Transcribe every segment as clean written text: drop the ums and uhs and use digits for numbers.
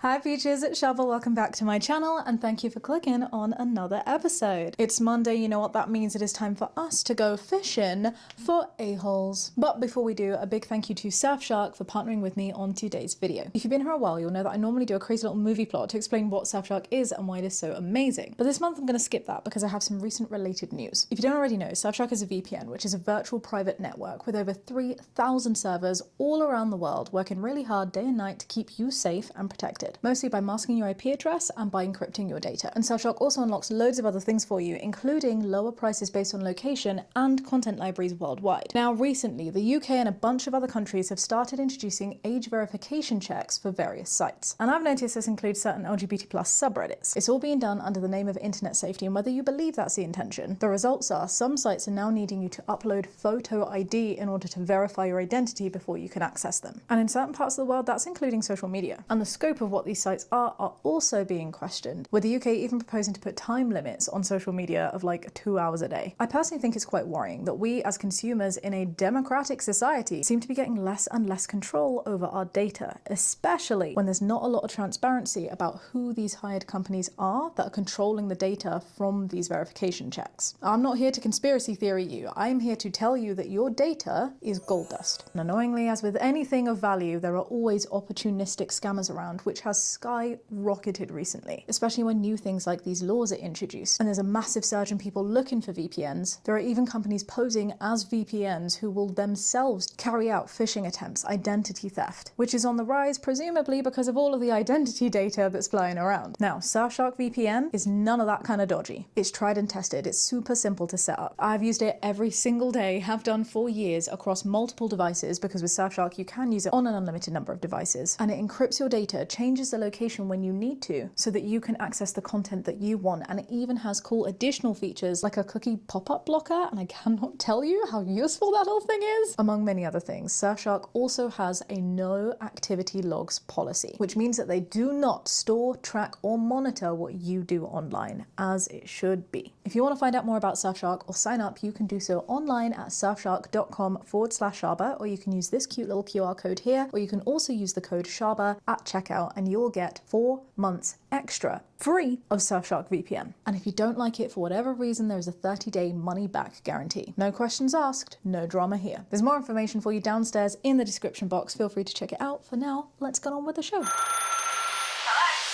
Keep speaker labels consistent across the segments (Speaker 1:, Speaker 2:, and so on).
Speaker 1: Hi peaches, it's Shaaba, welcome back to my channel and thank you for clicking on another episode. It's Monday, you know what that means, it is time for us to go fishing for a-holes. But before we do, a big thank you to Surfshark for partnering with me on today's video. If you've been here a while, you'll know that I normally do a crazy little movie plot to explain what Surfshark is and why it is so amazing. But this month I'm going to skip that because I have some recent related news. If you don't already know, Surfshark is a VPN, which is a virtual private network with over 3,000 servers all around the world, working really hard day and night to keep you safe and protected. Mostly by masking your IP address and by encrypting your data. And Surfshark also unlocks loads of other things for you, including lower prices based on location and content libraries worldwide. Now recently, the UK and a bunch of other countries have started introducing age verification checks for various sites. And I've noticed this includes certain LGBT+ subreddits. It's all being done under the name of internet safety, and whether you believe that's the intention, the results are some sites are now needing you to upload photo ID in order to verify your identity before you can access them. And in certain parts of the world, that's including social media. And the scope of what these sites are also being questioned, with the UK even proposing to put time limits on social media of like 2 hours a day. I personally think it's quite worrying that we as consumers in a democratic society seem to be getting less and less control over our data, especially when there's not a lot of transparency about who these hired companies are that are controlling the data from these verification checks. I'm not here to conspiracy theory you, I'm here to tell you that your data is gold dust. And annoyingly, as with anything of value, there are always opportunistic scammers around, which has skyrocketed recently, especially when new things like these laws are introduced. And there's a massive surge in people looking for VPNs. There are even companies posing as VPNs who will themselves carry out phishing attempts, identity theft, which is on the rise, presumably because of all of the identity data that's flying around. Now, Surfshark VPN is none of that kind of dodgy. It's tried and tested. It's super simple to set up. I've used it every single day, have done for years across multiple devices, because with Surfshark you can use it on an unlimited number of devices. And it encrypts your data, changes the location when you need to, so that you can access the content that you want. And it even has cool additional features like a cookie pop-up blocker, and I cannot tell you how useful that little thing is, among many other things. Surfshark also has a no activity logs policy, which means that they do not store, track, or monitor what you do online, as it should be. If you want to find out more about Surfshark or sign up, you can do so online at surfshark.com/Shaaba, or you can use this cute little QR code here, or you can also use the code Shaaba at checkout and you'll get 4 months extra free of Surfshark VPN. And if you don't like it for whatever reason, there is a 30-day money-back guarantee. No questions asked, no drama here. There's more information for you downstairs in the description box. Feel free to check it out. For now, let's get on with the show.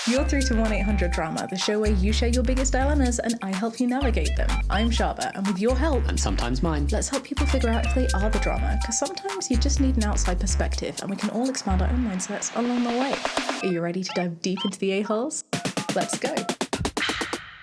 Speaker 1: You're through to 1-800-DRAMA, the show where you share your biggest dilemmas and I help you navigate them. I'm Shaaba, and with your help,
Speaker 2: and sometimes mine,
Speaker 1: let's help people figure out if they are the drama, because sometimes you just need an outside perspective and we can all expand our own mindsets along the way. Are you ready to dive deep into the a-holes? Let's go.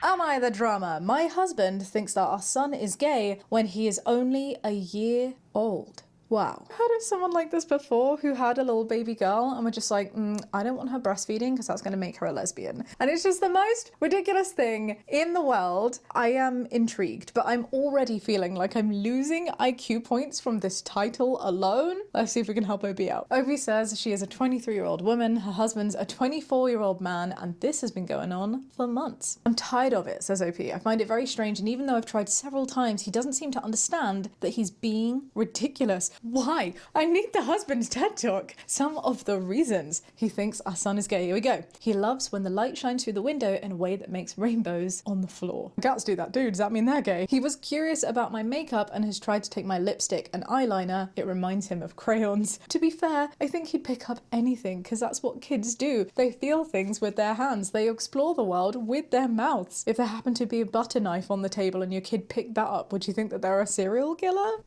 Speaker 1: Am I the drama? My husband thinks that our son is gay when he is only a year old. Wow. I've heard of someone like this before who had a little baby girl and were just like, I don't want her breastfeeding because that's going to make her a lesbian. And it's just the most ridiculous thing in the world. I am intrigued, but I'm already feeling like I'm losing IQ points from this title alone. Let's see if we can help Obi out. Obi says she is a 23-year-old woman, her husband's a 24-year-old man, and this has been going on for months. I'm tired of it, says OP. I find it very strange, and even though I've tried several times, he doesn't seem to understand that he's being ridiculous. Why? I need the husband's TED talk. Some of the reasons he thinks our son is gay. Here we go. He loves when the light shines through the window in a way that makes rainbows on the floor. Cats do that, dude. Does that mean they're gay? He was curious about my makeup and has tried to take my lipstick and eyeliner. It reminds him of crayons. To be fair, I think he'd pick up anything because that's what kids do. They feel things with their hands. They explore the world with their mouths. If there happened to be a butter knife on the table and your kid picked that up, would you think that they're a serial killer?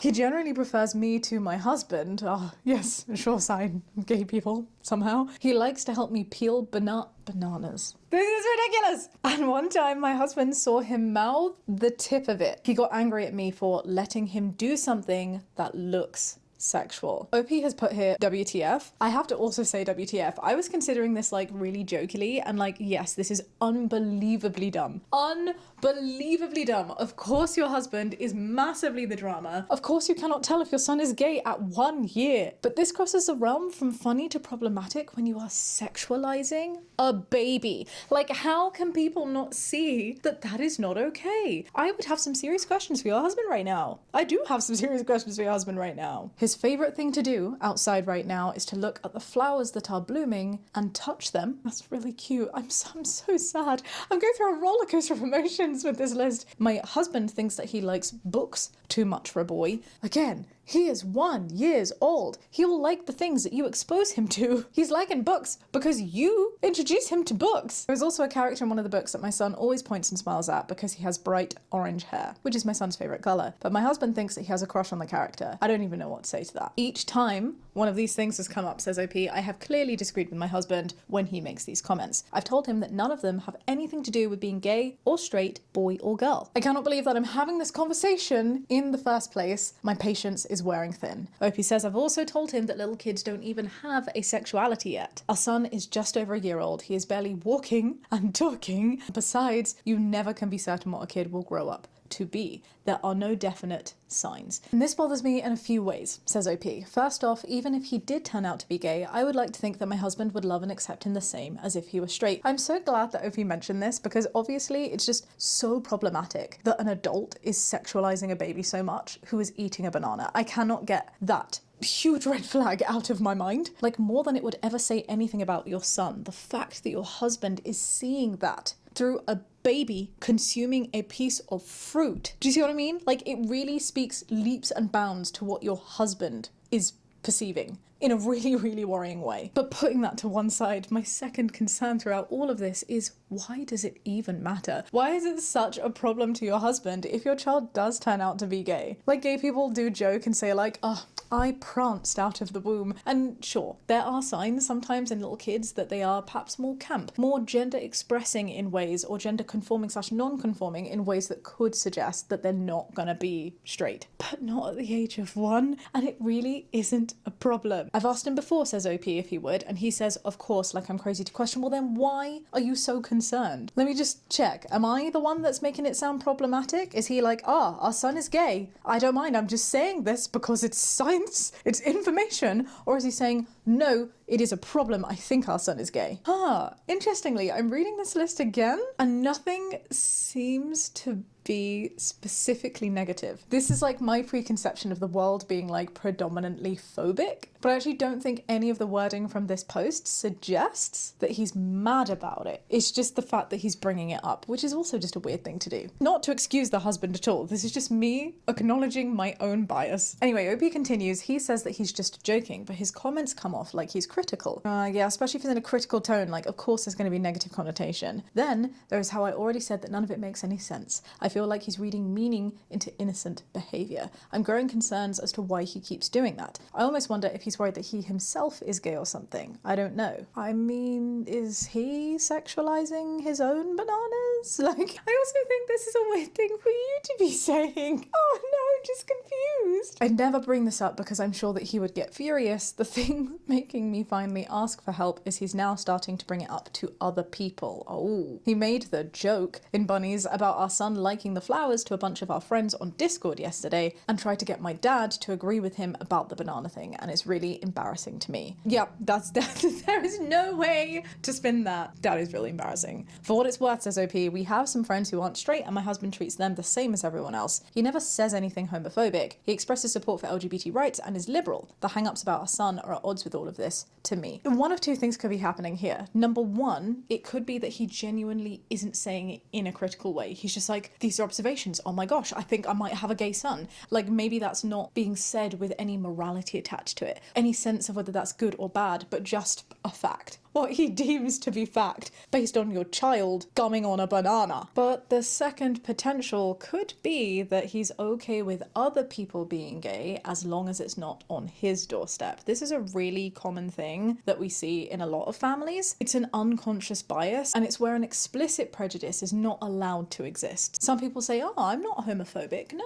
Speaker 1: He generally prefers me to my husband. Oh, yes, a sure sign. Gay people, somehow. He likes to help me peel bananas. This is ridiculous! And one time my husband saw him mouth the tip of it. He got angry at me for letting him do something that looks sexual. OP has put here WTF. I have to also say WTF. I was considering this like really jokily and like, yes, this is unbelievably dumb. Unbelievably dumb. Of course your husband is massively the drama. Of course you cannot tell if your son is gay at 1 year. But this crosses the realm from funny to problematic when you are sexualizing a baby. Like, how can people not see that that is not okay? I would have some serious questions for your husband right now. I do have some serious questions for your husband right now. His his favorite thing to do outside right now is to look at the flowers that are blooming and touch them. That's really cute. I'm so sad. I'm going through a roller coaster of emotions with this list. My husband thinks that he likes books too much for a boy. Again, he is 1 year old. He will like the things that you expose him to. He's liking books because you introduce him to books. There's also a character in one of the books that my son always points and smiles at because he has bright orange hair, which is my son's favorite color. But my husband thinks that he has a crush on the character. I don't even know what to say to that. Each time one of these things has come up, says OP, I have clearly disagreed with my husband when he makes these comments. I've told him that none of them have anything to do with being gay or straight, boy or girl. I cannot believe that I'm having this conversation in the first place. My patience is wearing thin. OP says, I've also told him that little kids don't even have a sexuality yet. Our son is just over a year old. He is barely walking and talking. Besides, you never can be certain what a kid will grow up to be. There are no definite signs. And this bothers me in a few ways, says OP. First off, even if he did turn out to be gay, I would like to think that my husband would love and accept him the same as if he were straight. I'm so glad that OP mentioned this because obviously it's just so problematic that an adult is sexualizing a baby so much who is eating a banana. I cannot get that huge red flag out of my mind. Like, more than it would ever say anything about your son, the fact that your husband is seeing that through a baby consuming a piece of fruit. Do you see what I mean? Like, it really speaks leaps and bounds to what your husband is perceiving in a really, really worrying way. But putting that to one side, my second concern throughout all of this is, why does it even matter? Why is it such a problem to your husband if your child does turn out to be gay? Like, gay people do joke and say like, oh, I pranced out of the womb. And sure, there are signs sometimes in little kids that they are perhaps more camp, more gender expressing in ways, or gender conforming / non-conforming in ways that could suggest that they're not gonna be straight. But not at the age of 1, and it really isn't a problem. I've asked him before, says OP, if he would, and he says, of course, like I'm crazy to question. Well then why are you so concerned? Let me just check. Am I the one that's making it sound problematic? Is he like, our son is gay. I don't mind, I'm just saying this because it's science, it's information. Or is he saying, no, it is a problem, I think our son is gay? Interestingly, I'm reading this list again and nothing seems to be specifically negative. This is like my preconception of the world being like predominantly phobic, but I actually don't think any of the wording from this post suggests that he's mad about it. It's just the fact that he's bringing it up, which is also just a weird thing to do. Not to excuse the husband at all. This is just me acknowledging my own bias. Anyway, OP continues. He says that he's just joking, but his comments come off like he's critical. Yeah, especially if it's in a critical tone, like of course there's going to be negative connotation. Then there's how I already said that none of it makes any sense. I feel like he's reading meaning into innocent behavior. I'm growing concerns as to why he keeps doing that. I almost wonder if he's worried that he himself is gay or something. I don't know. I mean, is he sexualizing his own bananas? Like, I also think this is a weird thing for you to be saying. Oh no, I'm just confused. I'd never bring this up because I'm sure that he would get furious. The thing making me finally ask for help is he's now starting to bring it up to other people. Oh, he made the joke in Bunnies about our son liking the flowers to a bunch of our friends on Discord yesterday and tried to get my dad to agree with him about the banana thing, and it's really embarrassing to me. Yeah, there is no way to spin that. That is really embarrassing. For what it's worth, says OP, we have some friends who aren't straight and my husband treats them the same as everyone else. He never says anything homophobic. He expresses support for LGBT rights and is liberal. The hang-ups about our son are at odds with all of this, to me. One of two things could be happening here. Number one, it could be that he genuinely isn't saying it in a critical way. He's just like, these are observations. Oh my gosh, I think I might have a gay son. Like, maybe that's not being said with any morality attached to it, any sense of whether that's good or bad, but just a fact. What he deems to be fact based on your child gumming on a banana. But the second potential could be that he's okay with other people being gay as long as it's not on his doorstep. This is a really common thing that we see in a lot of families. It's an unconscious bias, and it's where an explicit prejudice is not allowed to exist. Some people say, oh, I'm not homophobic. No,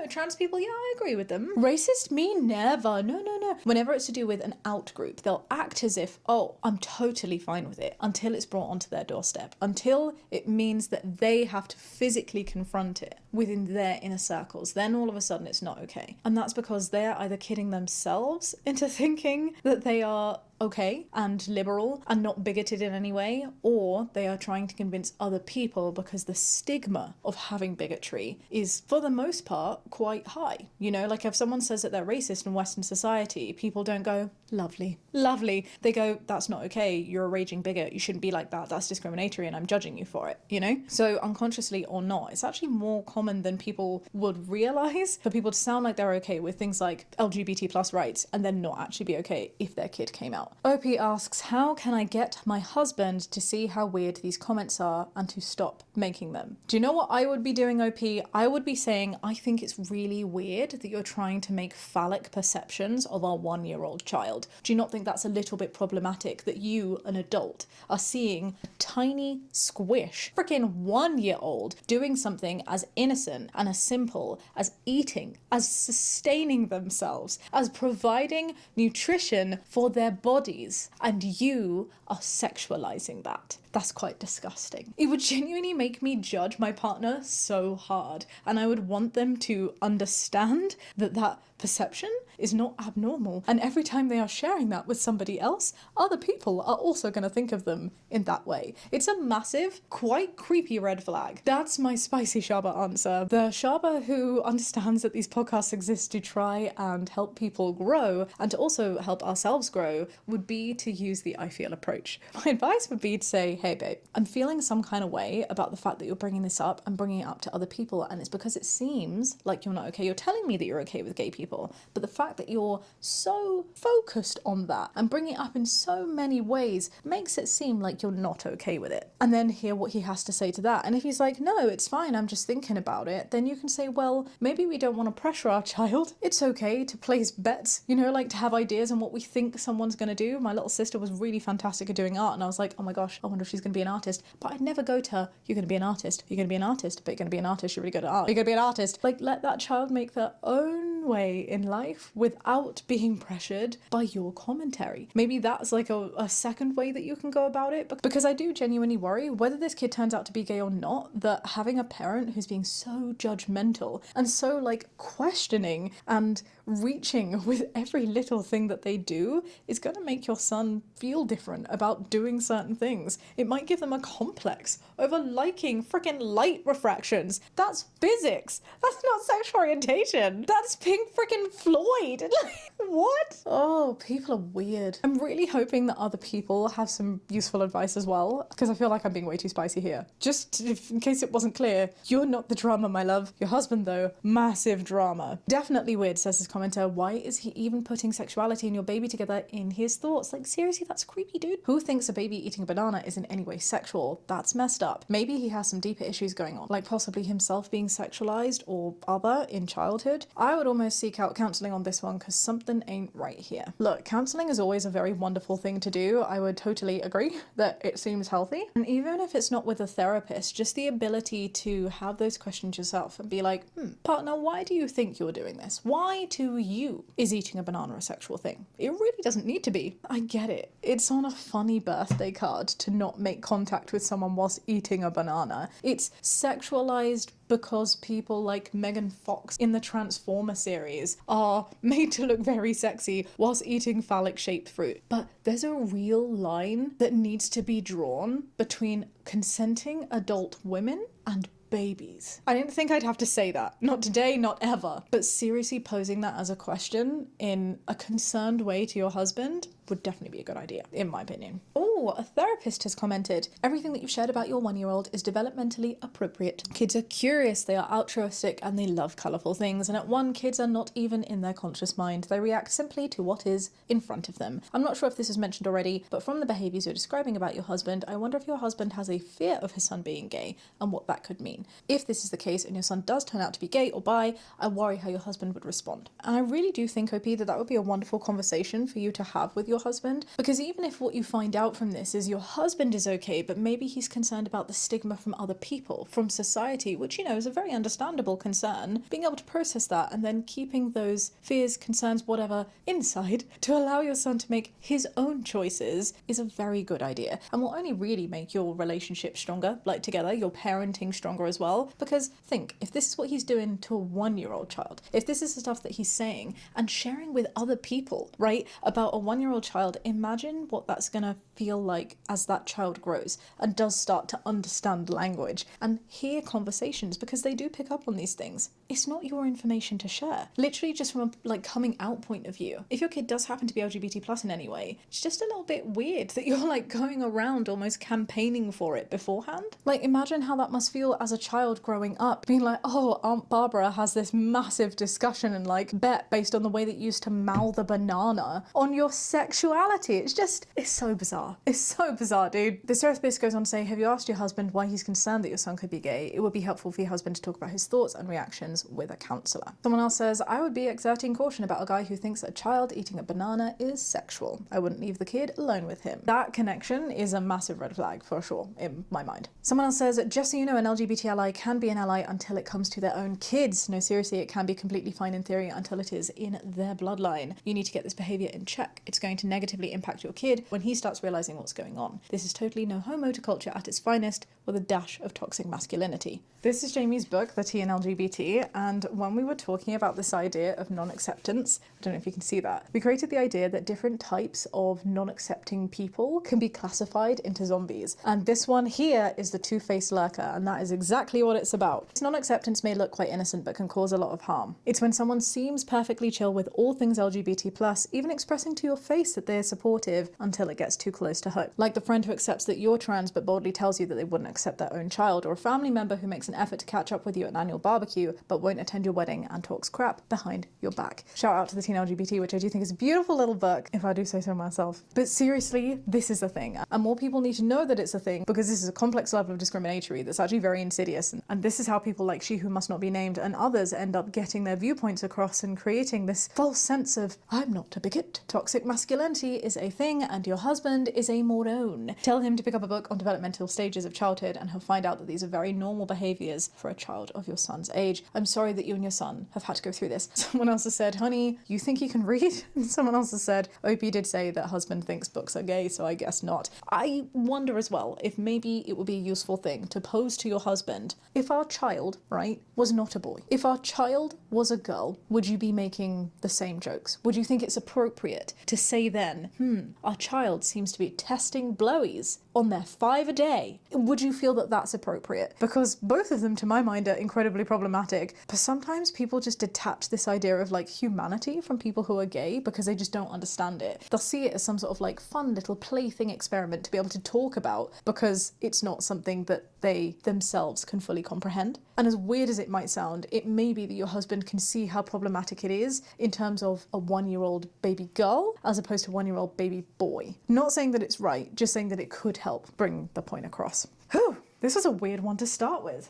Speaker 1: trans people, yeah, I agree with them. Racist? Me? Never. No. Whenever it's to do with an out group, they'll act as if, oh, I'm totally fine with it, until it's brought onto their doorstep, until it means that they have to physically confront it within their inner circles. Then all of a sudden it's not okay. And that's because they're either kidding themselves into thinking that they are okay and liberal and not bigoted in any way, or they are trying to convince other people because the stigma of having bigotry is, for the most part, quite high. You know, like if someone says that they're racist in Western society, people don't go, lovely, lovely. They go, that's not okay. You're a raging bigot. You shouldn't be like that. That's discriminatory and I'm judging you for it, you know? So unconsciously or not, it's actually more common than people would realize for people to sound like they're okay with things like LGBT plus rights and then not actually be okay if their kid came out. OP asks, how can I get my husband to see how weird these comments are and to stop making them? Do you know what I would be doing, OP? I would be saying, I think it's really weird that you're trying to make phallic perceptions of our 1-year-old child. Do you not think that's a little bit problematic that you, an adult, are seeing a tiny squish, freaking 1-year-old, doing something as innocent and as simple as eating, as sustaining themselves, as providing nutrition for their bodies, and you are sexualizing that? That's quite disgusting. It would genuinely make me judge my partner so hard, and I would want them to understand that that perception is not abnormal, and every time they are sharing that with somebody else, other people are also going to think of them in that way. It's a massive, quite creepy red flag. That's my spicy Shaaba answer. The Shaaba who understands that these podcasts exist to try and help people grow and to also help ourselves grow would be to use the I feel approach. My advice would be to say, hey babe, I'm feeling some kind of way about the fact that you're bringing this up and bringing it up to other people, and it's because it seems like you're not okay. You're telling me that you're okay with gay people, but the fact that you're so focused on that and bringing it up in so many ways makes it seem like you're not okay with it. And then hear what he has to say to that. And if he's like, no, it's fine, I'm just thinking about it, then you can say, well, maybe we don't want to pressure our child. It's okay to place bets, you know, like to have ideas on what we think someone's going to do. My little sister was really fantastic at doing art, and I was like, oh my gosh, I wonder if she's going to be an artist. But I'd never go to her, you're going to be an artist, you're going to be an artist, but you're going to be an artist, you're really good at art, you're going to be an artist. Like, let that child make their own way in life without being pressured by your commentary. Maybe that's like a second way that you can go about it, because I do genuinely worry, whether this kid turns out to be gay or not, that having a parent who's being so judgmental and so like questioning and reaching with every little thing that they do is going to make your son feel different about doing certain things. It might give them a complex over liking freaking light refractions. That's physics. That's not sexual orientation. That's Pink freaking Floyd. What? Oh, people are weird. I'm really hoping that other people have some useful advice as well, because I feel like I'm being way too spicy here. Just in case it wasn't clear, you're not the drama, my love. Your husband, though, massive drama. Definitely weird, says this commenter. Why is he even putting sexuality and your baby together in his thoughts? Like, seriously, that's creepy, dude. Who thinks a baby eating a banana is in any way sexual? That's messed up. Maybe he has some deeper issues going on, like possibly himself being sexualized or other in childhood. I would almost seek out counseling on this one, because something ain't right here. Look, counseling is always a very wonderful thing to do. I would totally agree that it seems healthy. And even if it's not with a therapist, just the ability to have those questions yourself and be like, partner, why do you think you're doing this? Why to you is eating a banana a sexual thing? It really doesn't need to be. I get it. It's on a funny birthday card to not make contact with someone whilst eating a banana. It's sexualized because people like Megan Fox in the Transformer series are made to look very sexy whilst eating phallic-shaped fruit. But there's a real line that needs to be drawn between consenting adult women and babies. I didn't think I'd have to say that. Not today, not ever. But seriously posing that as a question in a concerned way to your husband would definitely be a good idea, in my opinion. Oh, a therapist has commented, everything that you've shared about your 1-year-old is developmentally appropriate. Kids are curious, they are altruistic, and they love colourful things. And at 1, kids are not even in their conscious mind. They react simply to what is in front of them. I'm not sure if this was mentioned already, but from the behaviours you're describing about your husband, I wonder if your husband has a fear of his son being gay and what that could mean. If this is the case and your son does turn out to be gay or bi, I worry how your husband would respond. And I really do think, OP, that would be a wonderful conversation for you to have with your husband, because even if what you find out from this is your husband is okay, but maybe he's concerned about the stigma from other people, from society, which, you know, is a very understandable concern, being able to process that and then keeping those fears, concerns, whatever, inside to allow your son to make his own choices is a very good idea, and will only really make your relationship stronger, like together, your parenting stronger as well. Because think, if this is what he's doing to a 1-year-old child, if this is the stuff that he's saying and sharing with other people, right, about a 1-year-old child, imagine what that's gonna feel like as that child grows and does start to understand language and hear conversations, because they do pick up on these things. It's not your information to share. Literally just from a coming out point of view. If your kid does happen to be LGBT plus in any way, it's just a little bit weird that you're going around almost campaigning for it beforehand. Imagine how that must feel as a child growing up, being like, oh, Aunt Barbara has this massive discussion and bet based on the way that you used to mouth a banana on your sexuality. It's so bizarre. It's so bizarre, dude. The therapist goes on to say, have you asked your husband why he's concerned that your son could be gay? It would be helpful for your husband to talk about his thoughts and reactions with a counsellor. Someone else says, I would be exerting caution about a guy who thinks that a child eating a banana is sexual. I wouldn't leave the kid alone with him. That connection is a massive red flag for sure in my mind. Someone else says, just so you know, an LGBT ally can be an ally until it comes to their own kids. No, seriously, it can be completely fine in theory until it is in their bloodline. You need to get this behaviour in check. It's going to negatively impact your kid when he starts realising what's going on. This is totally no homo to culture at its finest, with a dash of toxic masculinity. This is Jamie's book, The T in LGBT, and when we were talking about this idea of non-acceptance, I don't know if you can see that, we created the idea that different types of non-accepting people can be classified into zombies. And this one here is the two-faced lurker, and that is exactly what it's about. Non-acceptance may look quite innocent, but can cause a lot of harm. It's when someone seems perfectly chill with all things LGBT+, even expressing to your face that they're supportive until it gets too close to home. Like the friend who accepts that you're trans but boldly tells you that they wouldn't accept their own child, or a family member who makes an effort to catch up with you at an annual barbecue but won't attend your wedding and talks crap behind your back. Shout out to the Teen LGBT, which I do think is a beautiful little book, if I do say so myself. But seriously, this is a thing, and more people need to know that it's a thing, because this is a complex level of discriminatory that's actually very insidious, and this is how people like She Who Must Not Be Named and others end up getting their viewpoints across and creating this false sense of, I'm not a bigot. Toxic masculinity is a thing and your husband is a moron. Tell him to pick up a book on developmental stages of childhood and he'll find out that these are very normal behaviours for a child of your son's age. I'm sorry that you and your son have had to go through this. Someone else has said, honey, you think you can read? And someone else has said, OP did say that husband thinks books are gay, so I guess not. I wonder as well if maybe it would be a useful thing to pose to your husband, if our child, right, was not a boy, if our child was a girl, would you be making the same jokes? Would you think it's appropriate to say then, our child seems to be testing blowies on their 5 a day? Would you feel that that's appropriate? Because both of them, to my mind, are incredibly problematic. But sometimes people just detach this idea of humanity from people who are gay because they just don't understand it. They'll see it as some sort of fun little plaything experiment to be able to talk about because it's not something that they themselves can fully comprehend. And as weird as it might sound, it may be that your husband can see how problematic it is in terms of a 1-year-old baby girl as opposed to a 1-year-old baby boy. Not saying that it's right, just saying that it could help bring the point across. Whew, this was a weird one to start with.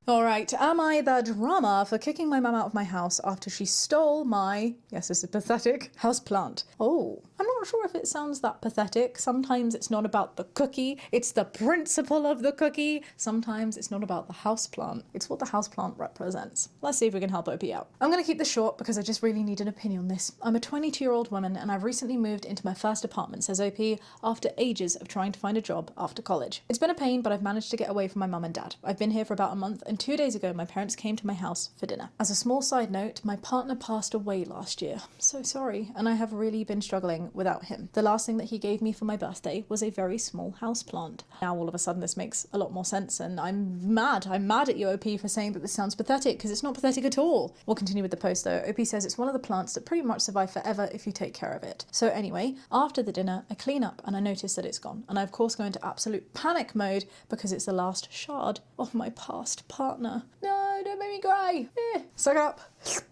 Speaker 1: Alright, am I the drama for kicking my mum out of my house after she stole my, yes, this is pathetic, houseplant? Oh, I'm not sure if it sounds that pathetic. Sometimes it's not about the cookie, it's the principle of the cookie. Sometimes it's not about the houseplant, it's what the houseplant represents. Let's see if we can help OP out. I'm gonna keep this short because I just really need an opinion on this. I'm a 22-year-old woman and I've recently moved into my first apartment, says OP, after ages of trying to find a job after college. It's been a pain, but I've managed to get away from my mum and dad. I've been here for about a month, and 2 days ago my parents came to my house for dinner. As a small side note, my partner passed away last year. I'm so sorry, and I have really been struggling without him. The last thing that he gave me for my birthday was a very small houseplant. Now all of a sudden this makes a lot more sense, and I'm mad at you, OP, for saying that this sounds pathetic, because it's not pathetic at all. We'll continue with the post though. OP says it's one of the plants that pretty much survive forever if you take care of it. So anyway, after the dinner I clean up and I notice that it's gone, and I of course go into absolute panic mode because it's the last shard of my past partner. No, don't make me cry. Suck up.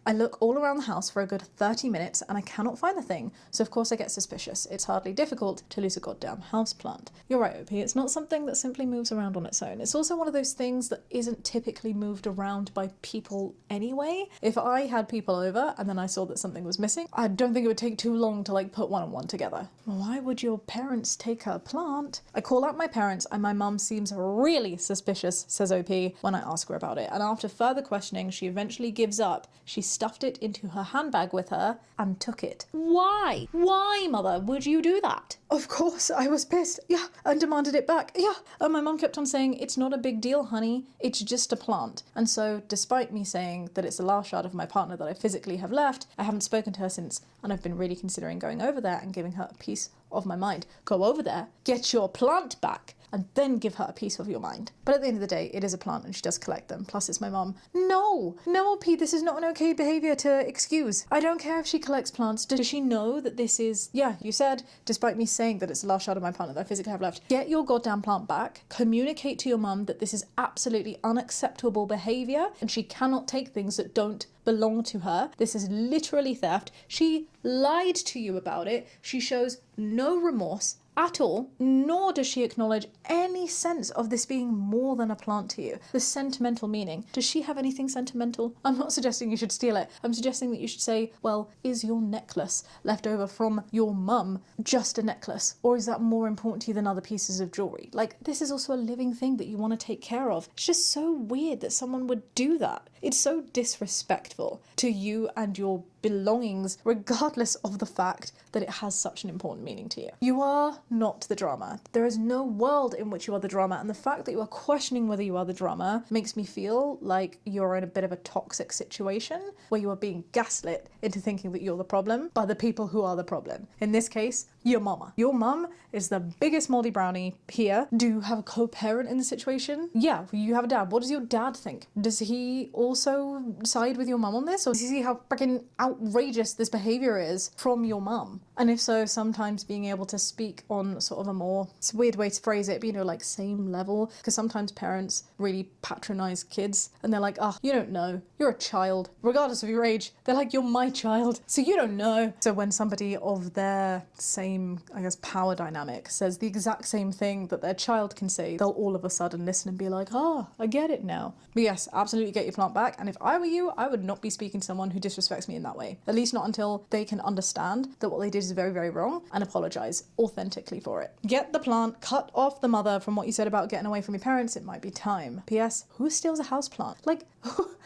Speaker 1: I look all around the house for a good 30 minutes and I cannot find the thing, so of course I get suspicious. It's hardly difficult to lose a goddamn houseplant. You're right, OP, it's not something that simply moves around on its own. It's also one of those things that isn't typically moved around by people anyway. If I had people over and then I saw that something was missing, I don't think it would take too long to put one and one together. Why would your parents take her plant? I call out my parents and my mum seems really suspicious, says OP, when I ask her about it. And after further questioning, she eventually gives up. She stuffed it into her handbag with her and took it. Why? Why, mother, would you do that? Of course, I was pissed. Yeah, and demanded it back. Yeah. And my mum kept on saying, it's not a big deal, honey. It's just a plant. And so, despite me saying that it's the last shard of my partner that I physically have left, I haven't spoken to her since, and I've been really considering going over there and giving her a piece of my mind. Go over there, get your plant back, and then give her a piece of your mind. But at the end of the day, it is a plant and she does collect them. Plus it's my mum. No, Pete, this is not an okay behavior to excuse. I don't care if she collects plants. Does she know that this is, yeah, you said, despite me saying that it's the last shard of my partner that I physically have left, get your goddamn plant back, communicate to your mum that this is absolutely unacceptable behavior and she cannot take things that don't belong to her. This is literally theft. She lied to you about it. She shows no remorse at all, nor does she acknowledge any sense of this being more than a plant to you. The sentimental meaning. Does she have anything sentimental? I'm not suggesting you should steal it. I'm suggesting that you should say, well, is your necklace left over from your mum just a necklace? Or is that more important to you than other pieces of jewelry? Like, this is also a living thing that you want to take care of. It's just so weird that someone would do that. It's so disrespectful to you and your belongings, regardless of the fact that it has such an important meaning to you. You are not the drama. There is no world in which you are the drama, and the fact that you are questioning whether you are the drama makes me feel like you're in a bit of a toxic situation where you are being gaslit into thinking that you're the problem by the people who are the problem. In this case, your mama. Your mum is the biggest moldy brownie here. Do you have a co-parent in the situation? Yeah, you have a dad. What does your dad think? Does he also side with your mum on this? Or does he see how freaking outrageous this behavior is from your mum? And if so, sometimes being able to speak on sort of a more, it's a weird way to phrase it, but you know, like same level, because sometimes parents really patronize kids and they're like, oh, you don't know, you're a child. Regardless of your age, they're like, you're my child, so you don't know. So when somebody of their same, I guess, power dynamic says the exact same thing that their child can say, they'll all of a sudden listen and be like, oh, I get it now. But yes, absolutely get your plant back. And if I were you, I would not be speaking to someone who disrespects me in that way. At least not until they can understand that what they did is very, very wrong and apologize authentically for it. Get the plant, cut off the mother from what you said about getting away from your parents. It might be time. P.S. Who steals a houseplant? Like,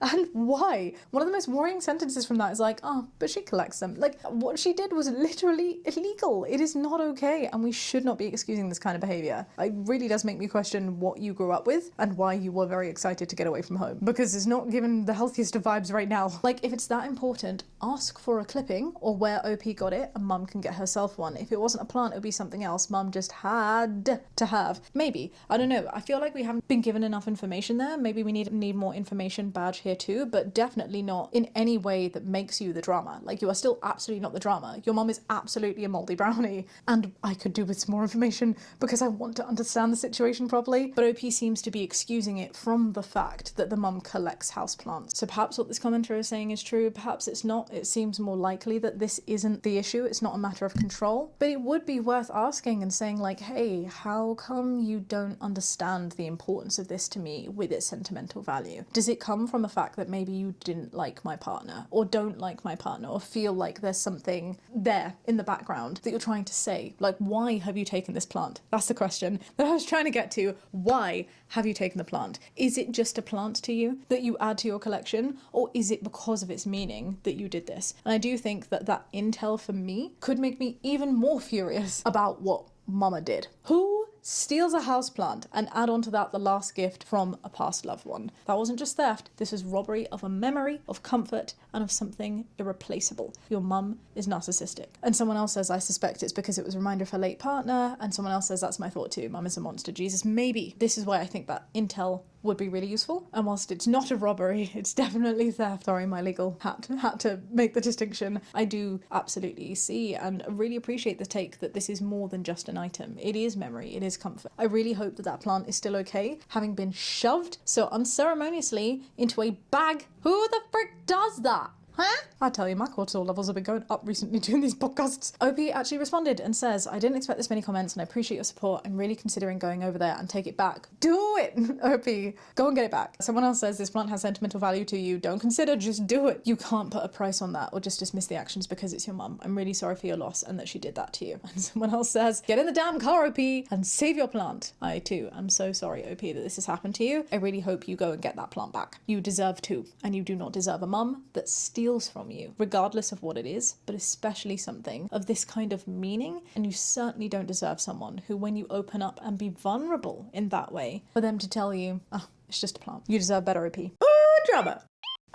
Speaker 1: and why? One of the most worrying sentences from that is like, oh, but she collects them. Like, what she did was literally illegal. It is not okay, and we should not be excusing this kind of behavior. It really does make me question what you grew up with and why you were very excited to get away from home, because it's not given the healthiest of vibes right now. Like, if it's that important, ask for a clipping or where OP got it and mum can get herself one. If it wasn't a plant, it would be something else mum just had to have. Maybe. I don't know. I feel like we haven't been given enough information there. Maybe we need more information badge here too, but definitely not in any way that makes you the drama. Like, you are still absolutely not the drama. Your mum is absolutely a moldy brownie, and I could do with some more information because I want to understand the situation properly, but OP seems to be excusing it from the fact that the mum collects houseplants. So perhaps what this commenter is saying is true, perhaps it's not. It seems more likely that this isn't the issue, it's not a matter of control, but it would be worth asking and saying like, hey, how come you don't understand the importance of this to me with its sentimental value? Does it come from a fact that maybe you didn't like my partner or don't like my partner or feel like there's something there in the background that you're trying to say? Like, why have you taken this plant? That's the question that I was trying to get to. Why have you taken the plant? Is it just a plant to you that you add to your collection, or is it because of its meaning that you did this? And I do think that that intel for me could make me even more furious about what mama did. Who steals a houseplant and add on to that the last gift from a past loved one? That wasn't just theft, this was robbery of a memory, of comfort, and of something irreplaceable. Your mum is narcissistic. And someone else says, I suspect it's because it was a reminder of her late partner, and someone else says, that's my thought too, mum is a monster. Jesus, maybe. This is why I think that intel would be really useful. And whilst it's not a robbery, it's definitely theft. Sorry, my legal had to make the distinction. I do absolutely see and really appreciate the take that this is more than just an item. It is memory, it is comfort. I really hope that that plant is still okay, having been shoved so unceremoniously into a bag. Who the frick does that? Huh? I tell you, my cortisol levels have been going up recently doing these podcasts. OP actually responded and says, I didn't expect this many comments and I appreciate your support. I'm really considering going over there and take it back. Do it, OP. Go and get it back. Someone else says this plant has sentimental value to you. Don't consider, just do it. You can't put a price on that or just dismiss the actions because it's your mum. I'm really sorry for your loss and that she did that to you. And someone else says, get in the damn car, OP, and save your plant. I too am so sorry, OP, that this has happened to you. I really hope you go and get that plant back. You deserve to, and you do not deserve a mum that steals from you, regardless of what it is, but especially something of this kind of meaning. And you certainly don't deserve someone who, when you open up and be vulnerable in that way, for them to tell you, oh, it's just a plant. You deserve better, OP. Oh, drama.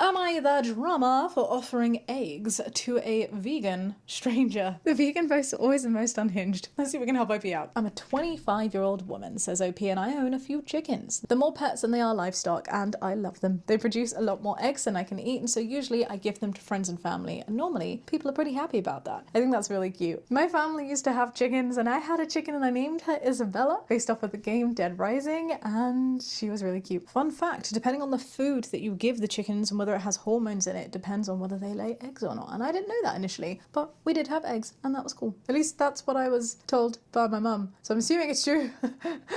Speaker 1: Am I the drama for offering eggs to a vegan stranger? The vegan posts are always the most unhinged. Let's see if we can help OP out. I'm a 25-year-old woman, says OP, and I own a few chickens. They're more pets than they are livestock, and I love them. They produce a lot more eggs than I can eat, and so usually I give them to friends and family, and normally people are pretty happy about that. I think that's really cute. My family used to have chickens, and I had a chicken and I named her Isabella, based off of the game Dead Rising, and she was really cute. Fun fact, depending on the food that you give the chickens and whether it has hormones in it, depends on whether they lay eggs or not. And I didn't know that initially, but we did have eggs and that was cool. At least that's what I was told by my mum. So I'm assuming it's true,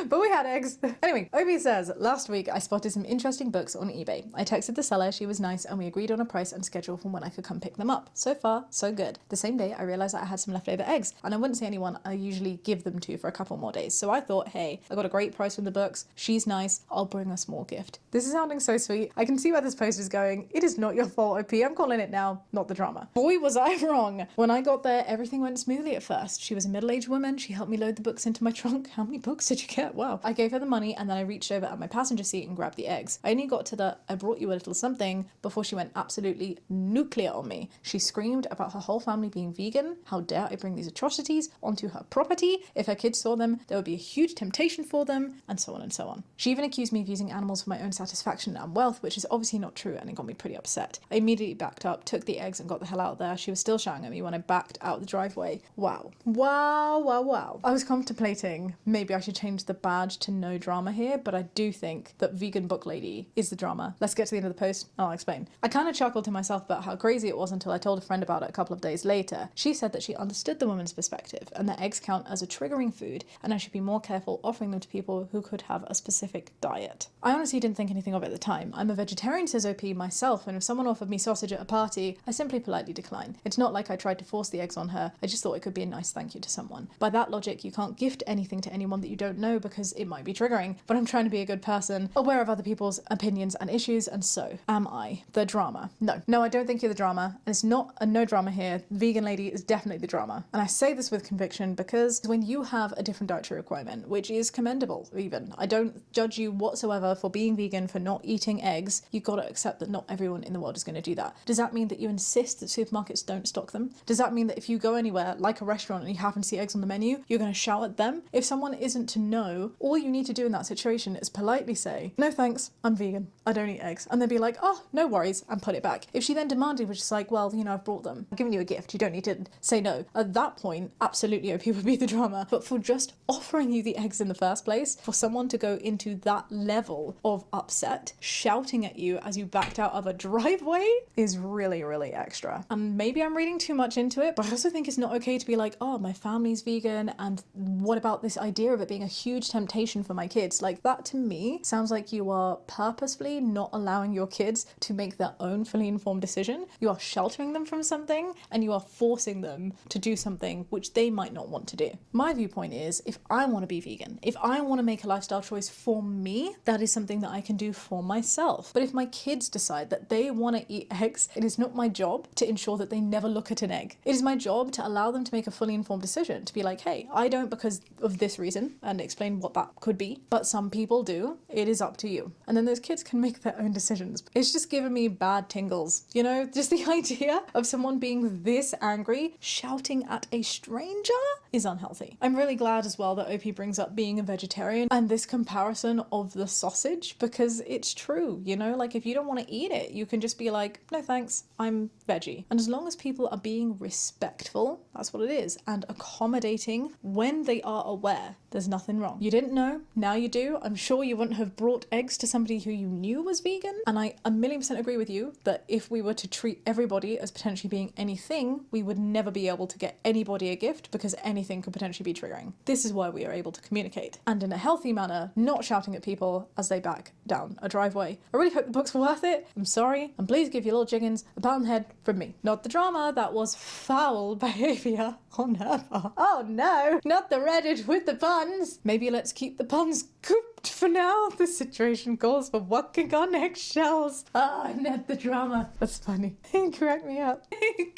Speaker 1: but we had eggs. Anyway, Obi says, last week I spotted some interesting books on eBay. I texted the seller, she was nice, and we agreed on a price and schedule from when I could come pick them up. So far, so good. The same day, I realized that I had some leftover eggs and I wouldn't say anyone I usually give them to for a couple more days. So I thought, hey, I got a great price from the books. She's nice. I'll bring a small gift. This is sounding so sweet. I can see where this post is going. It is not your fault, OP. I'm calling it now, not the drama. Boy, was I wrong. When I got there, everything went smoothly at first. She was a middle-aged woman. She helped me load the books into my trunk. How many books did you get? Wow. I gave her the money and then I reached over at my passenger seat and grabbed the eggs. I only got to the I brought you a little something before she went absolutely nuclear on me. She screamed about her whole family being vegan. How dare I bring these atrocities onto her property? If her kids saw them, there would be a huge temptation for them, and so on and so on. She even accused me of using animals for my own satisfaction and wealth, which is obviously not true, and it got me pretty upset. I immediately backed up, took the eggs and got the hell out of there. She was still shouting at me when I backed out the driveway. Wow. Wow, wow, wow. I was contemplating maybe I should change the badge to no drama here, but I do think that vegan book lady is the drama. Let's get to the end of the post and I'll explain. I kind of chuckled to myself about how crazy it was until I told a friend about it a couple of days later. She said that she understood the woman's perspective and that eggs count as a triggering food and I should be more careful offering them to people who could have a specific diet. I honestly didn't think anything of it at the time. I'm a vegetarian, says OP, myself, and if someone offered me sausage at a party, I simply politely decline. It's not like I tried to force the eggs on her, I just thought it could be a nice thank you to someone. By that logic, you can't gift anything to anyone that you don't know because it might be triggering, but I'm trying to be a good person, aware of other people's opinions and issues, and so am I the drama. No, I don't think you're the drama, and it's not a no drama here. Vegan lady is definitely the drama. And I say this with conviction because when you have a different dietary requirement, which is commendable even, I don't judge you whatsoever for being vegan, for not eating eggs, you gotta accept that not everyone in the world is going to do that. Does that mean that you insist that supermarkets don't stock them? Does that mean that if you go anywhere, like a restaurant, and you happen to see eggs on the menu, you're going to shout at them? If someone isn't to know, all you need to do in that situation is politely say, no thanks, I'm vegan, I don't eat eggs. And they'd be like, oh, no worries, and put it back. If she then demanded, which is like, well, you know, I've brought them, I've given you a gift, you don't need to say no. At that point, absolutely, OP would be the drama. But for just offering you the eggs in the first place, for someone to go into that level of upset, shouting at you as you backed out of a driveway, is really, really extra. And maybe I'm reading too much into it, but I also think it's not okay to be like, oh, my family's vegan, and what about this idea of it being a huge temptation for my kids? Like, that to me sounds like you are purposefully not allowing your kids to make their own fully informed decision. You are sheltering them from something and you are forcing them to do something which they might not want to do. My viewpoint is, if I want to be vegan, if I want to make a lifestyle choice for me, that is something that I can do for myself. But if my kids decide that they want to eat eggs, it is not my job to ensure that they never look at an egg. It is my job to allow them to make a fully informed decision, to be like, hey, I don't because of this reason, and explain what that could be, but some people do. It is up to you. And then those kids can make their own decisions. It's just given me bad tingles, you know, just the idea of someone being this angry, shouting at a stranger is unhealthy. I'm really glad as well that OP brings up being a vegetarian and this comparison of the sausage, because it's true, you know, like if you don't want to eat it, you can just be like, no thanks, I'm veggie. And as long as people are being respectful, that's what it is, and accommodating when they are aware. There's nothing wrong. You didn't know, now you do. I'm sure you wouldn't have brought eggs to somebody who you knew was vegan. And I 1,000,000% agree with you that if we were to treat everybody as potentially being anything, we would never be able to get anybody a gift because anything could potentially be triggering. This is why we are able to communicate. And in a healthy manner, not shouting at people as they back down a driveway. I really hope the books were worth it. I'm sorry. And please give your little chickens a pat on the head from me. Not the drama, that was foul behaviour on her part. Oh no, not the Reddit with the puns. Maybe let's keep the puns cooped for now. The situation calls for walking on eggshells. Ah, not the drama. That's funny. Crack me up.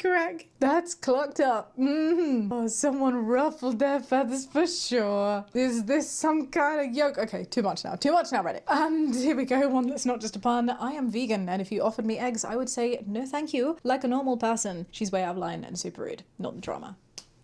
Speaker 1: Crack. That's clocked up. Oh, someone ruffled their feathers for sure. Is this some kind of yoke? Okay, too much now. Too much now, Reddit. And here we go, one that's not just a pun. I am vegan, and if you offered me eggs, I would say no thank you, like a normal person. She's way out of line and super rude. Not the drama.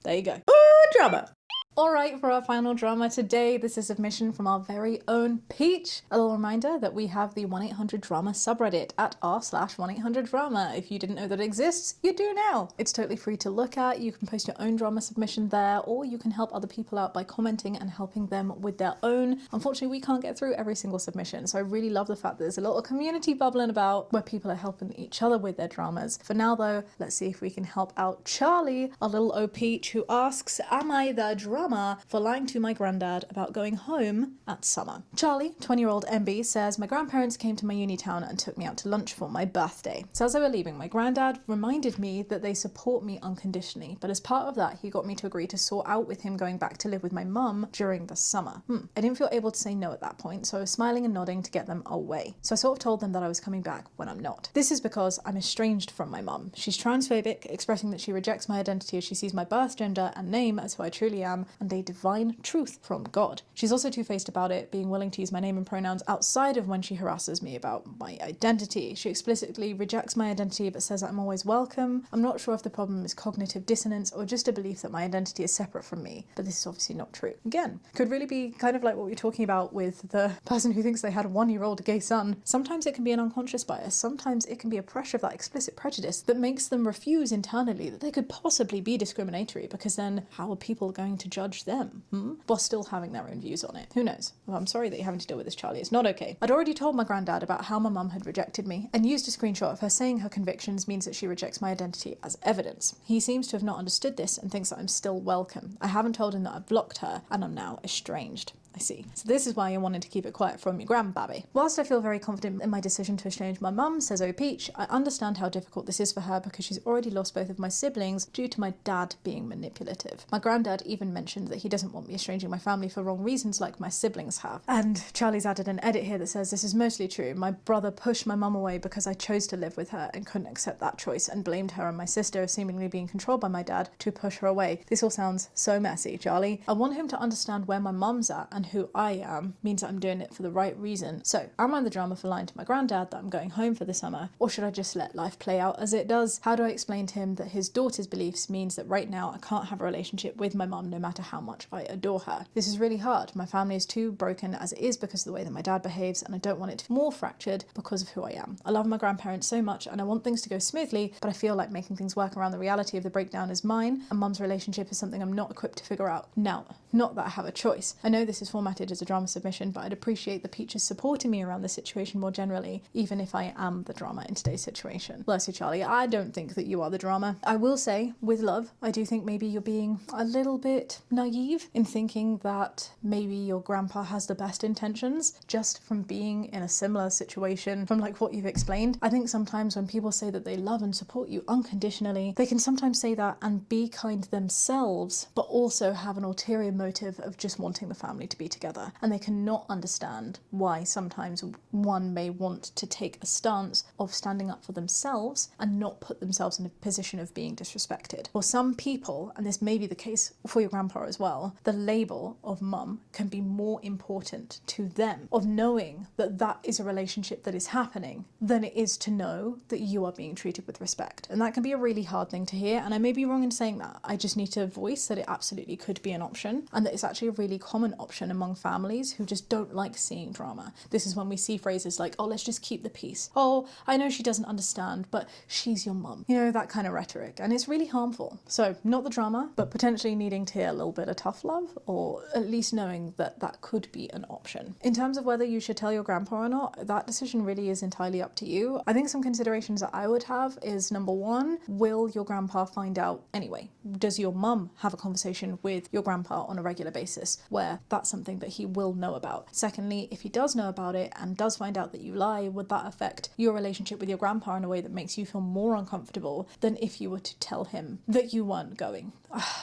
Speaker 1: There you go. Ooh, drama. Alright, for our final drama today, this is a submission from our very own Peach. A little reminder that we have the 1-800-DRAMA subreddit at r/1-800-DRAMA. If you didn't know that it exists, you do now. It's totally free to look at. You can post your own drama submission there, or you can help other people out by commenting and helping them with their own. Unfortunately, we can't get through every single submission, so I really love the fact that there's a little community bubbling about where people are helping each other with their dramas. For now though, let's see if we can help out Charlie, our little O Peach, who asks, am I the drama for lying to my granddad about going home at summer? Charlie, 20-year-old MB, says, my grandparents came to my uni town and took me out to lunch for my birthday. So as they were leaving, my granddad reminded me that they support me unconditionally, but as part of that, he got me to agree to sort out with him going back to live with my mum during the summer. I didn't feel able to say no at that point, so I was smiling and nodding to get them away. So I sort of told them that I was coming back when I'm not. This is because I'm estranged from my mum. She's transphobic, expressing that she rejects my identity as she sees my birth gender and name as who I truly am, and a divine truth from God. She's also two-faced about it, being willing to use my name and pronouns outside of when she harasses me about my identity. She explicitly rejects my identity but says that I'm always welcome. I'm not sure if the problem is cognitive dissonance or just a belief that my identity is separate from me, but this is obviously not true. Again, could really be kind of like what we were talking about with the person who thinks they had a 1-year-old gay son. Sometimes it can be an unconscious bias. Sometimes it can be a pressure of that explicit prejudice that makes them refuse internally that they could possibly be discriminatory, because then how are people going to judge them while still having their own views on it? Who knows? Well, I'm sorry that you're having to deal with this, Charlie. It's not okay. I'd already told my granddad about how my mum had rejected me and used a screenshot of her saying her convictions means that she rejects my identity as evidence. He seems to have not understood this and thinks that I'm still welcome. I haven't told him that I've blocked her and I'm now estranged. I see. So this is why you wanted to keep it quiet from your grandbaby. Whilst I feel very confident in my decision to estrange my mum, says O Peach, I understand how difficult this is for her because she's already lost both of my siblings due to my dad being manipulative. My granddad even mentioned that he doesn't want me estranging my family for wrong reasons like my siblings have. And Charlie's added an edit here that says, this is mostly true. My brother pushed my mum away because I chose to live with her and couldn't accept that choice and blamed her and my sister as seemingly being controlled by my dad to push her away. This all sounds so messy, Charlie. I want him to understand where my mum's at and who I am means that I'm doing it for the right reason. So, am I the drama for lying to my granddad that I'm going home for the summer, or should I just let life play out as it does? How do I explain to him that his daughter's beliefs means that right now I can't have a relationship with my mum no matter how much I adore her? This is really hard. My family is too broken as it is because of the way that my dad behaves, and I don't want it to be more fractured because of who I am. I love my grandparents so much and I want things to go smoothly, but I feel like making things work around the reality of the breakdown is mine, and mum's relationship is something I'm not equipped to figure out now. Not that I have a choice. I know this is formatted as a drama submission, but I'd appreciate the Peaches supporting me around the situation more generally, even if I am the drama in today's situation. Bless you, Charlie. I don't think that you are the drama. I will say, with love, I do think maybe you're being a little bit naive in thinking that maybe your grandpa has the best intentions just from being in a similar situation from like what you've explained. I think sometimes when people say that they love and support you unconditionally, they can sometimes say that and be kind themselves, but also have an ulterior motive of just wanting the family to be together. And they cannot understand why sometimes one may want to take a stance of standing up for themselves and not put themselves in a position of being disrespected. For some people, and this may be the case for your grandpa as well, the label of mum can be more important to them, of knowing that that is a relationship that is happening, than it is to know that you are being treated with respect. And that can be a really hard thing to hear, and I may be wrong in saying that. I just need to voice that it absolutely could be an option, and that it's actually a really common option happen among families who just don't like seeing drama. This is when we see phrases like, oh, let's just keep the peace. Oh, I know she doesn't understand, but she's your mum. You know, that kind of rhetoric. And it's really harmful. So not the drama, but potentially needing to hear a little bit of tough love, or at least knowing that that could be an option. In terms of whether you should tell your grandpa or not, that decision really is entirely up to you. I think some considerations that I would have is, number one, will your grandpa find out anyway? Does your mum have a conversation with your grandpa on a regular basis where that's something that he will know about? Secondly, if he does know about it and does find out that you lie, would that affect your relationship with your grandpa in a way that makes you feel more uncomfortable than if you were to tell him that you weren't going?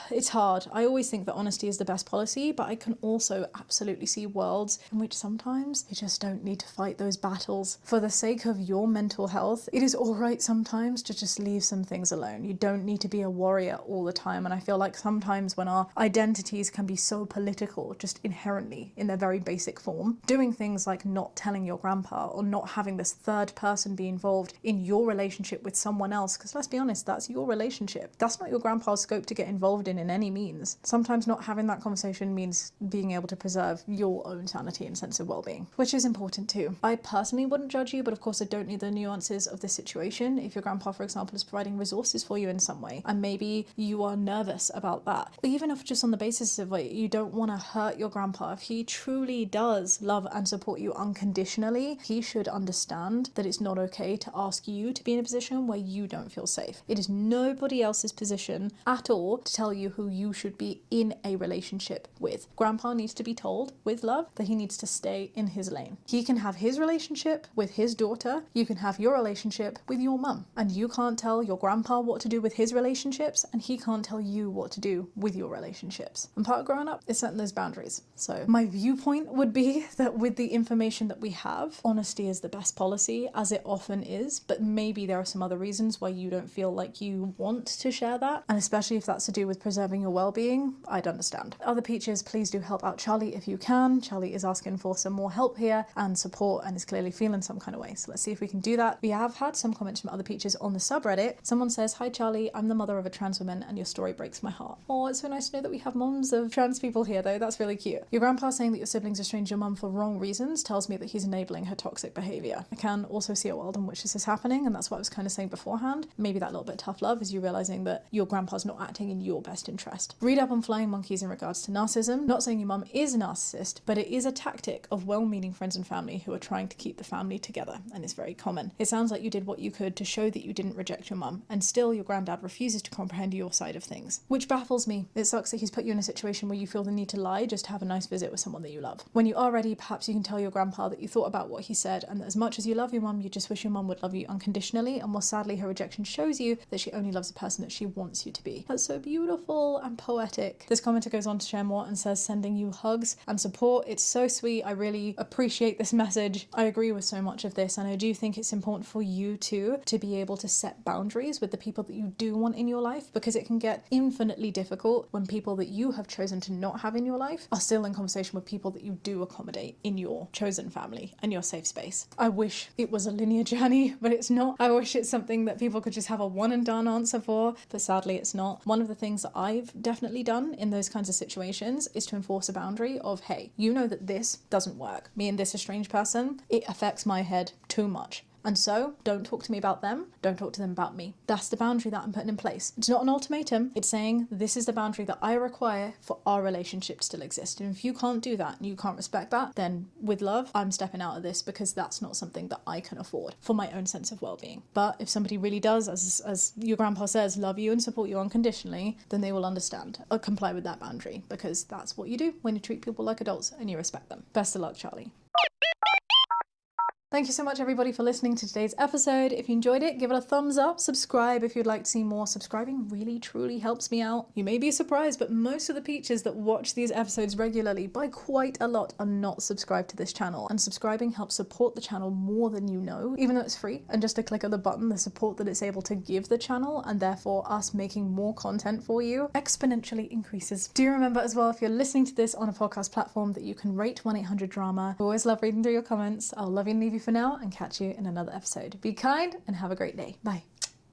Speaker 1: It's hard. I always think that honesty is the best policy, but I can also absolutely see worlds in which sometimes you just don't need to fight those battles. For the sake of your mental health, it is all right sometimes to just leave some things alone. You don't need to be a warrior all the time. And I feel like sometimes when our identities can be so political, just inherently in their very basic form, doing things like not telling your grandpa or not having this third person be involved in your relationship with someone else, because let's be honest, that's your relationship. That's not your grandpa's scope to get involved in any means. Sometimes not having that conversation means being able to preserve your own sanity and sense of well-being, which is important too. I personally wouldn't judge you, but of course I don't need the nuances of the situation. If your grandpa, for example, is providing resources for you in some way, and maybe you are nervous about that, even if just on the basis of like, you don't want to hurt your grandpa, if he truly does love and support you unconditionally, he should understand that it's not okay to ask you to be in a position where you don't feel safe. It is nobody else's position at all to tell you who you should be in a relationship with. Grandpa needs to be told with love that he needs to stay in his lane. He can have his relationship with his daughter, you can have your relationship with your mum, and you can't tell your grandpa what to do with his relationships, and he can't tell you what to do with your relationships. And part of growing up is setting those boundaries. So my viewpoint would be that with the information that we have, honesty is the best policy, as it often is, but maybe there are some other reasons why you don't feel like you want to share that, and especially if that's to do with preserving your well-being, I'd understand. Other peaches, please do help out Charlie if you can. Charlie is asking for some more help here and support, and is clearly feeling some kind of way, so let's see if we can do that. We have had some comments from other peaches on the subreddit. Someone says, hi Charlie, I'm the mother of a trans woman and your story breaks my heart. Oh, it's so nice to know that we have moms of trans people here though, that's really cute. Your grandpa saying that your siblings estranged your mum for wrong reasons tells me that he's enabling her toxic behaviour. I can also see a world in which this is happening, and that's what I was kind of saying beforehand. Maybe that little bit of tough love is you realising that your grandpa's not acting in your best interest. Read up on flying monkeys in regards to narcissism. Not saying your mum is a narcissist, but it is a tactic of well-meaning friends and family who are trying to keep the family together, and it's very common. It sounds like you did what you could to show that you didn't reject your mum, and still your granddad refuses to comprehend your side of things, which baffles me. It sucks that he's put you in a situation where you feel the need to lie just to have a nice visit with someone that you love. When you are ready, perhaps you can tell your grandpa that you thought about what he said, and that as much as you love your mum, you just wish your mum would love you unconditionally, and while sadly her rejection shows you that she only loves the person that she wants you to be. That's so beautiful and poetic. This commenter goes on to share more and says, sending you hugs and support. It's so sweet. I really appreciate this message. I agree with so much of this, and I do think it's important for you too to be able to set boundaries with the people that you do want in your life, because it can get infinitely difficult when people that you have chosen to not have in your life are still in conversation with people that you do accommodate in your chosen family and your safe space. I wish it was a linear journey, but it's not. I wish it's something that people could just have a one and done answer for, but sadly it's not. One of the things that I've definitely done in those kinds of situations is to enforce a boundary of, hey, you know that this doesn't work. Me and this estranged person, it affects my head too much. And so don't talk to me about them, don't talk to them about me. That's the boundary that I'm putting in place. It's not an ultimatum, it's saying this is the boundary that I require for our relationship to still exist. And if you can't do that and you can't respect that, then with love, I'm stepping out of this, because that's not something that I can afford for my own sense of well-being. But if somebody really does, as your grandpa says, love you and support you unconditionally, then they will understand or comply with that boundary, because that's what you do when you treat people like adults and you respect them. Best of luck, Charlie. Thank you so much everybody for listening to today's episode. If you enjoyed it, give it a thumbs up, subscribe if you'd like to see more. Subscribing really truly helps me out. You may be surprised, but most of the peaches that watch these episodes regularly by quite a lot are not subscribed to this channel, and subscribing helps support the channel more than you know, even though it's free. And just a click of the button, the support that it's able to give the channel, and therefore us making more content for you, exponentially increases. Do remember as well, if you're listening to this on a podcast platform, that you can rate 1-800-DRAMA. I always love reading through your comments. I'll love you and leave you for now, and catch you in another episode. Be kind and have a great day. Bye.